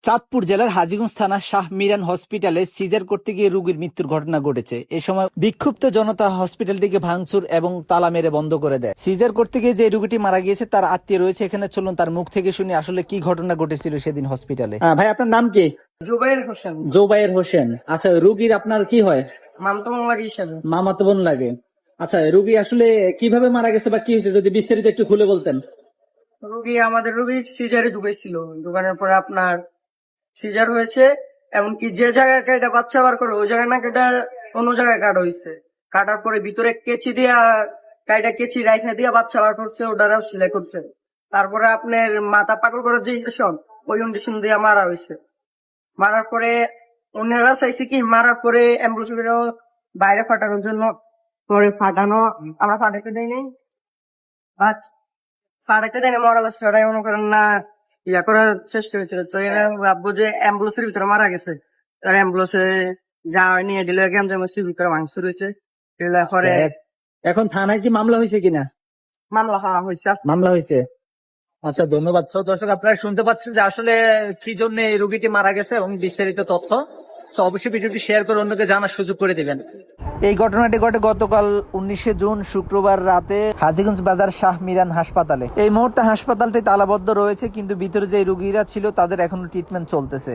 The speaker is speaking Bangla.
চাঁদপুর জেলার হাজীগঞ্জ থানা শাহ মিরান হসপিটালে সিজার করতে গিয়ে রোগীর মৃত্যুর ঘটনা ঘটেছে। এ সময় বিক্ষুব্ধ জনতা হসপিটালটিকে ভাঙচুর এবং তালা মেরে বন্ধ করে দেয়। সিজার করতে গিয়ে যে রোগীটি মারা গিয়েছে তার আত্মীয় রয়েছে এখানে, চলুন তার মুখ থেকে শুনি আসলে কি ঘটনা ঘটেছিল সেদিন হসপিটালে। ভাই, আপনার নাম কি? জুবাইর হোসেন। জোবায়ের হোসেন। আচ্ছা, রোগীর আপনার কি হয়? মামতো লাগে হিসাবে। মামাতো বোন লাগে। আচ্ছা, রোগী আসলে কিভাবে মারা গেছে বা কি হয়েছে যদি বিস্তারিত একটু খুলে বলতেন। আমাদের রুগী সিজারে ঢুকেছিল, ঢুকানোর পরে আপনার সিজার হয়েছে, এমনকি যে জায়গায় এটা বাচ্চা বার করে ওই জায়গায় না কেটে অন্য জায়গায় কাটা হয়েছে। কাটার পরে ভিতরে কেচি দিয়া কাইটা কেচি রাইখা দিয়া বাচ্চা বার করছে, ওটারাও সেলাই করছে। তারপরে আপনার মাথা পাকল করার যে ইঞ্জেকশন, ওই ইঞ্জেকশন দিয়ে মারা হয়েছে। মারার পরে অন্যরা চাইছে কি মারার পরে অ্যাম্বুলেন্স বাইরে ফাটানোর জন্য, পরে ফাটানো আমরা ফাটাতে দেয়নি। আচ্ছা, ফাটাতে দেয়নি, মরা যাচ্ছে ওরাই মনে করেন না ইয়া করার চেষ্টা হয়েছিল। তো এরা ভাববো যে অ্যাম্বুলেন্সের ভিতরে মারা গেছে, তার অ্যাম্বুলেন্সে যা নিয়ে দিল অ্যাম্বুলেন্সের ভিতরে মাংস রয়েছে। পরে এখন থানায় কি মামলা হয়েছে কিনা? মামলা হওয়া হয়েছে। মামলা হয়েছে। আচ্ছা, ধন্যবাদ। দর্শক, আপনারা শুনতে পাচ্ছেন যে আসলে কি জন্য এই রোগীটি মারা গেছে এবং বিস্তারিত তথ্য। অবশ্যই ভিডিওটি শেয়ার করে অন্যকে জানার সুযোগ করে দিবেন। এই ঘটনাটি ঘটে গতকাল 19 জুন শুক্রবার রাতে হাজীগঞ্জ বাজার শাহ মিরান হাসপাতালে। এই মুহূর্তে হাসপাতালটি তালাবদ্ধ রয়েছে, কিন্তু ভিতরে যে রোগীরা ছিল তাদের এখনো ট্রিটমেন্ট চলতেছে।